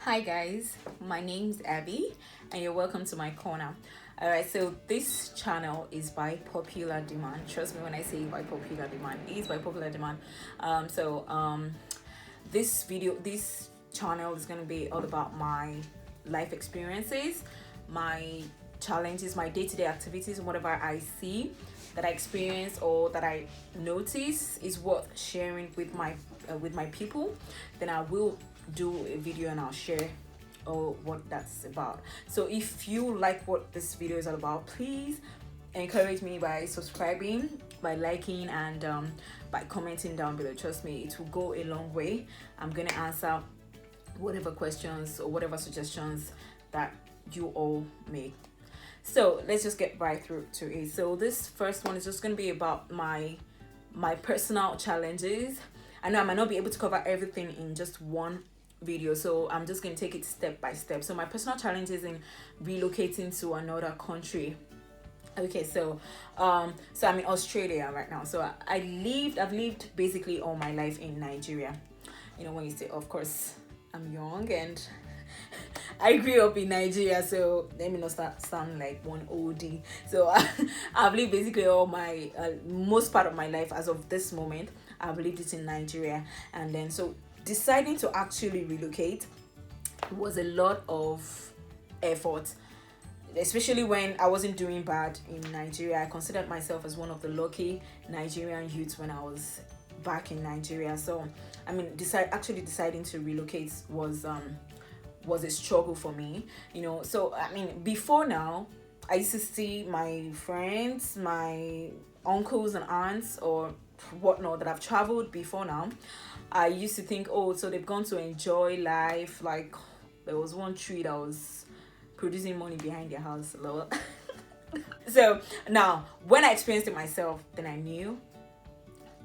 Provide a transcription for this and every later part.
Hi guys, my name's Abby and you're welcome to my corner. Alright, so this channel is by popular demand. Trust me when I say by popular demand, it is by popular demand. This channel is going to be all about my life experiences, my challenges, my day-to-day activities, whatever I see that I experience or that I notice is worth sharing with my people. Then I will do a video and I'll share what that's about. So if you like what this video is all about, please encourage me by subscribing, by liking, and by commenting down below. Trust me, it will go a long way. I'm gonna answer whatever questions or whatever suggestions that you all make. So let's just get right through to it. So this first one is just going to be about my personal challenges. I know I might not be able to cover everything in just one video, so I'm just going to take it step by step. So my personal challenges in relocating to another country. Okay, so I'm in Australia right now. So I've lived basically all my life in Nigeria. You know, when you say, of course, I'm young and I grew up in Nigeria, so let me not sound like one OD. So I've lived basically all my most part of my life as of this moment. I've lived it in Nigeria, and then so deciding to actually relocate was a lot of effort, especially when I wasn't doing bad in Nigeria. I considered myself as one of the lucky Nigerian youths when I was back in Nigeria. So I mean, deciding to relocate was a struggle for me, you know. So I mean, before now, I used to see my friends, my uncles and aunts or whatnot that I've traveled before now. I used to think, oh, so they've gone to enjoy life. Like there was one tree that was producing money behind their house. Lol. So now when I experienced it myself, then I knew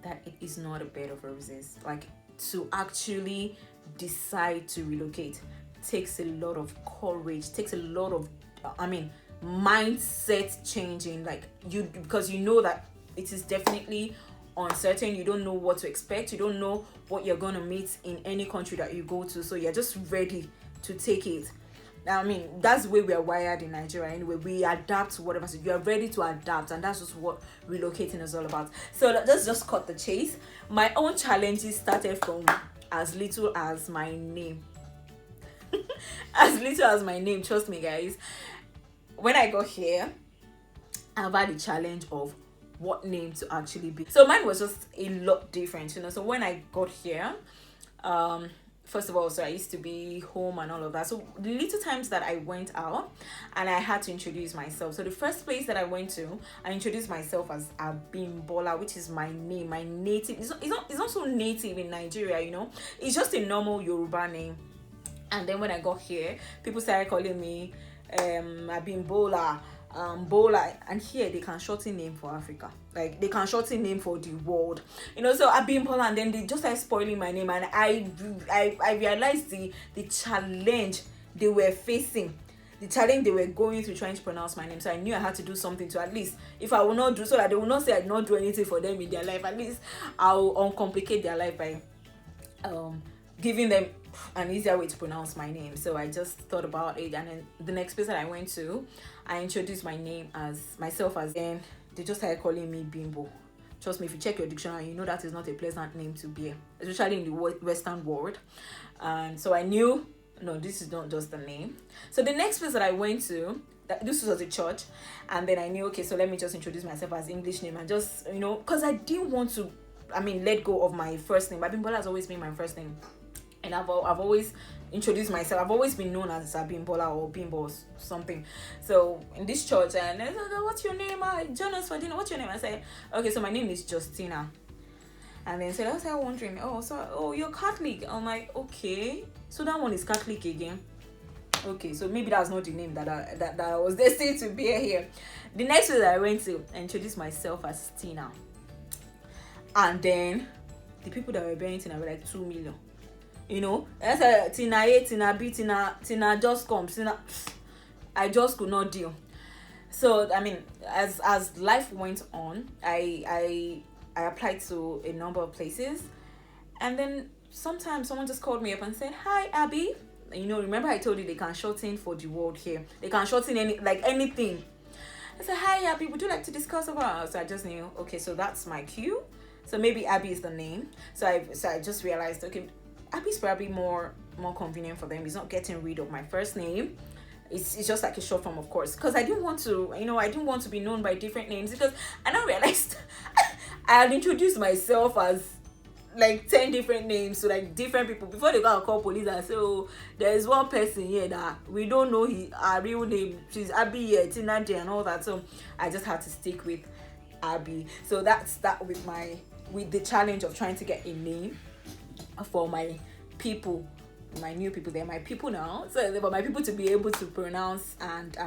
that it is not a bed of roses. Like to actually decide to relocate takes a lot of courage, takes a lot of mindset changing, like because you know that it is definitely uncertain. You don't know what to expect, you don't know what you're going to meet in any country that you go to, so you're just ready to take it. I mean, that's the way we are wired in Nigeria anyway. We adapt to whatever, so you are ready to adapt, and that's just what relocating is all about. So let's just cut the chase. My own challenges started from as little as my name. As little as my name, trust me guys. When I got here, I've had a challenge of what name to actually be. So mine was just a lot different, you know. So when I got here, first of all, so I used to be home and all of that. So the little times that I went out and I had to introduce myself. So the first place that I went to, I introduced myself as Abimbola, which is my name, my native. It's not so native in Nigeria, you know. It's just a normal Yoruba name. And then when I got here, people started calling me Abimbola, Bola, and here they can shorten name for Africa, like they can shorten name for the world, you know. So Abimbola, and then they just started spoiling my name, and I realized the challenge they were facing, the challenge they were going through trying to pronounce my name. So I knew I had to do something to, at least if I will not do, so that they will not say I did not do anything for them in their life, at least I'll uncomplicate their life by giving them an easier way to pronounce my name. So I just thought about it, and then the next place that I went to, I introduced myself as, and they just started calling me Bimbo. Trust me, if you check your dictionary, you know that is not a pleasant name to bear, especially in the Western world. And so I knew, no, this is not just the name. So the next place that I went to, this was a church, and then I knew, okay, so let me just introduce myself as English name, and just, you know, because I didn't want to, let go of my first name. Abimbola has always been my first name, and I've always introduced myself. I've always been known as Abimbola or Bimbo or something. So in this church, and I said, what's your name? Jonas for dinner. What's your name? I said, okay, so my name is Justina. And then I was wondering, oh, you're Catholic. I'm like, okay, so that one is Catholic again. Okay, so maybe that's not the name that I was destined to be here. The next place that I went to, I introduced myself as Tina, and then the people that were bearing Tina were like 2 million. You know, I said Tina A, Tina B, Tina just comes. I just could not deal. So I mean, as life went on, I applied to a number of places, and then sometimes someone just called me up and said, "Hi, Abby, You know, remember I told you they can shorten for the word here. They can shorten anything. I said, hi Abby, would you like to discuss about? So I just knew, okay, so that's my cue. So maybe Abby is the name. So I just realized, okay, Abby's probably more convenient for them. It's not getting rid of my first name. It's just like a short form, of course, because I didn't want to be known by different names, because I now realized I had introduced myself as like 10 different names to like different people before they go and call police and say, oh, there's one person here that we don't know her real name, she's Abby here, Tina J and all that. So I just had to stick with Abby. So that's that with the challenge of trying to get a name for my people, my new people. They're my people now, so but my people to be able to pronounce and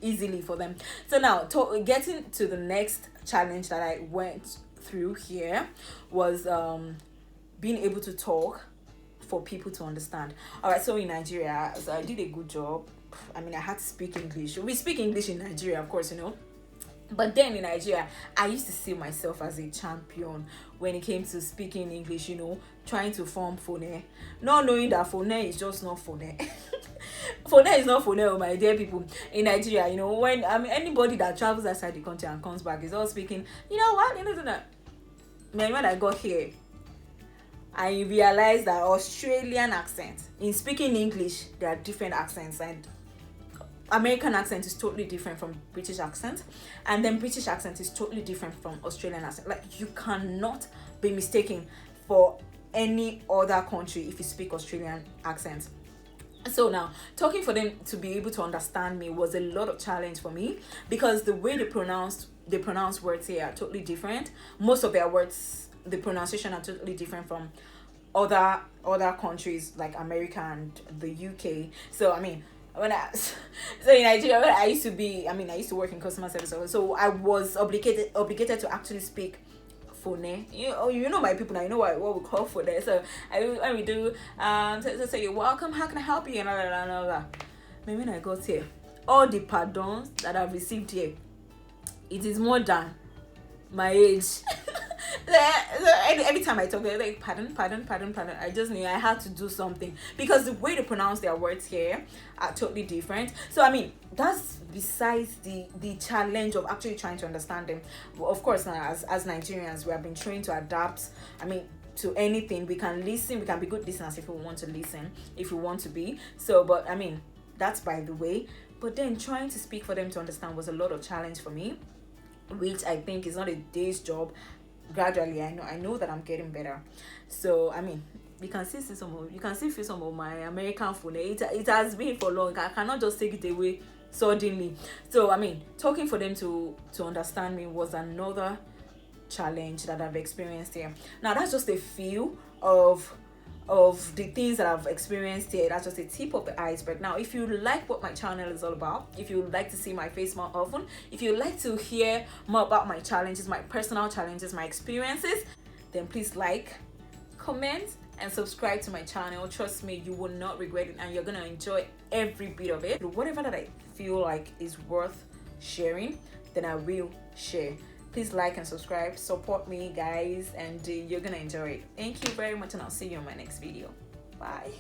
easily for them. So now getting to the next challenge that I went through here was being able to talk for people to understand. All right, so in Nigeria, so I did a good job. I had to speak English. We speak English in Nigeria, of course, but then in Nigeria, I used to see myself as a champion when it came to speaking English, trying to form phone, not knowing that phone is just not phone. Phone is not phone, my dear people. In Nigeria, when anybody that travels outside the country and comes back is all speaking, what? Man, when I got here, I realized that Australian accent, in speaking English, there are different accents, and American accent is totally different from British accent, and then British accent is totally different from Australian accent. Like, you cannot be mistaken for any other country if you speak Australian accent. So now, talking for them to be able to understand me was a lot of challenge for me, because the way they pronounce words here are totally different. Most of their words, the pronunciation are totally different from other countries like America and the UK. So so in Nigeria, when I used to work in customer service, so I was obligated to actually speak phone. You know my people now, you know what we call phone. So when we do so say you're welcome, how can I help you, and all that. Maybe when I got here, all the pardons that I've received here, it is more than my age. So every time I talk, they're like, pardon. I just knew I had to do something, because the way they pronounce their words here are totally different. So that's besides the challenge of actually trying to understand them. Of course, now as Nigerians, we have been trained to adapt. To anything. We can listen, we can be good listeners if we want to listen, if we want to be. So, but that's by the way. But then trying to speak for them to understand was a lot of challenge for me, which I think is not a day's job. Gradually, I know that I'm getting better. So you can see feel some of my American phone. It has been for long. I cannot just take it away suddenly. So talking for them to understand me was another challenge that I've experienced here. Now that's just a few of the things that I've experienced here. That's just a tip of the iceberg. Now, if you like what my channel is all about, if you would like to see my face more often, if you like to hear more about my challenges, my personal challenges, my experiences, then please like, comment, and subscribe to my channel. Trust me, you will not regret it, and you're gonna enjoy every bit of it. Whatever that I feel like is worth sharing, then I will share. Please like and subscribe, support me, guys, and you're gonna enjoy it. Thank you very much, and I'll see you in my next video. Bye.